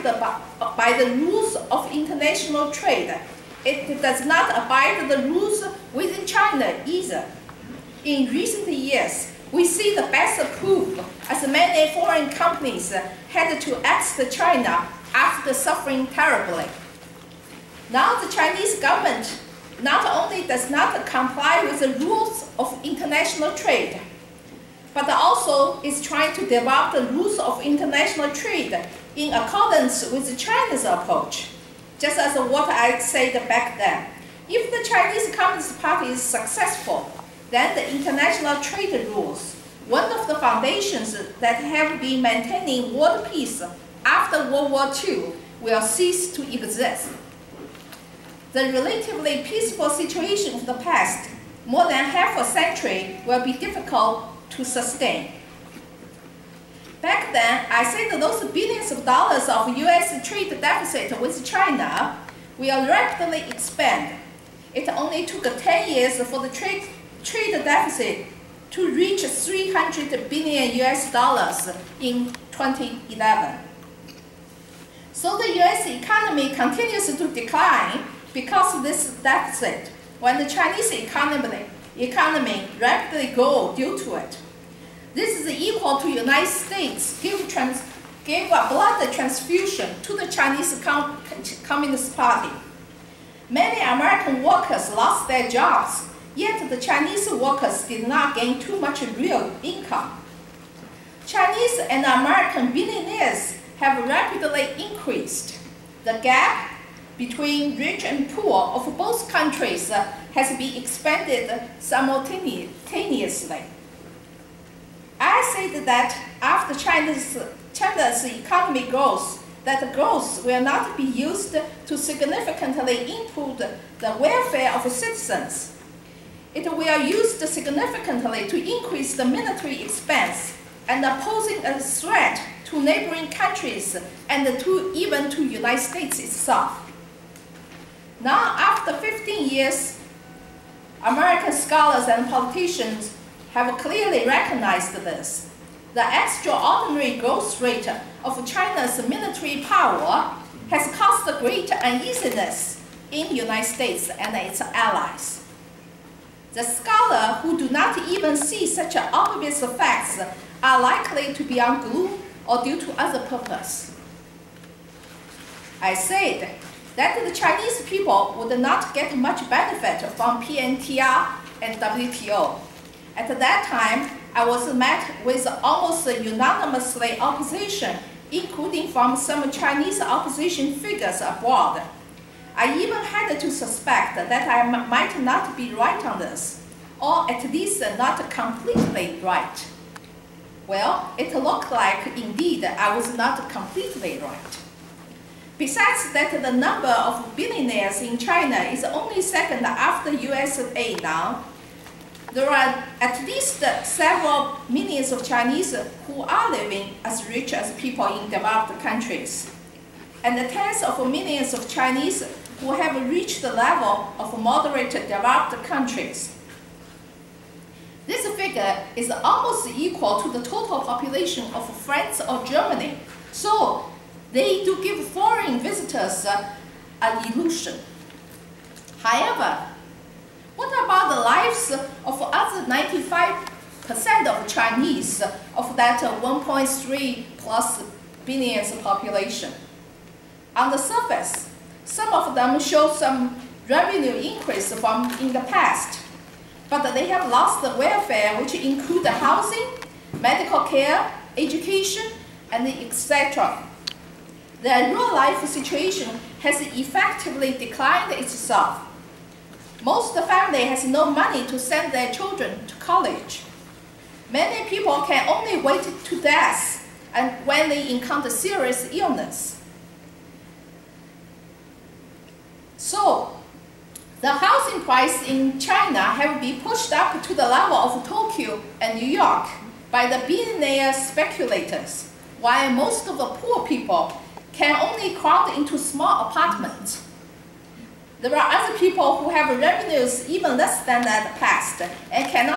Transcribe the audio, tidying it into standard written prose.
by the rules of international trade. It does not abide the rules within China either. In recent years, we see the best proof as many foreign companies had to exit China after suffering terribly. Now the Chinese government not only does not comply with the rules of international trade, but also is trying to develop the rules of international trade in accordance with China's approach. Just as what I said back then. If the Chinese Communist Party is successful, then the international trade rules, one of the foundations that have been maintaining world peace after World War II, will cease to exist. The relatively peaceful situation of the past, more than half a century, will be difficult to sustain. Back then, I said those billions of dollars of US trade deficit with China will rapidly expand. It only took 10 years for the trade deficit to reach $300 billion in 2011. So the US economy continues to decline because of this deficit, when the Chinese economy rapidly grows due to it. This is equal to the United States gave a blood transfusion to the Chinese Communist Party. Many American workers lost their jobs, yet the Chinese workers did not gain too much real income. Chinese and American billionaires have rapidly increased. The gap between rich and poor of both countries has been expanded simultaneously. I said that after China's economy grows, that growth will not be used to significantly improve the welfare of citizens. It will be used significantly to increase the military expense and posing a threat to neighboring countries and even to the United States itself. Now, after 15 years, American scholars and politicians have clearly recognized this. The extraordinary growth rate of China's military power has caused great uneasiness in the United States and its allies. The scholars who do not even see such obvious facts are likely to be unglued or due to other purpose. I said that the Chinese people would not get much benefit from PNTR and WTO. At that time, I was met with almost unanimously opposition, including from some Chinese opposition figures abroad. I even had to suspect that I might not be right on this, or at least not completely right. Well, it looked like, indeed, I was not completely right. Besides that, the number of billionaires in China is only second after USA now. There are at least several millions of Chinese who are living as rich as people in developed countries, and tens of millions of Chinese who have reached the level of moderate developed countries. This figure is almost equal to the total population of France or Germany, so they do give foreign visitors an illusion. However, what about the lives of other 95% of Chinese of that 1.3 plus billion population? On the surface, some of them show some revenue increase from in the past, but they have lost the welfare, which include housing, medical care, education, and etc. Their real life situation has effectively declined itself. Most family has no money to send their children to college. Many people can only wait to death and when they encounter serious illness. So, the housing price in China have been pushed up to the level of Tokyo and New York by the billionaire speculators, while most of the poor people can only crowd into small apartments. There are other people who have revenues even less than that past and cannot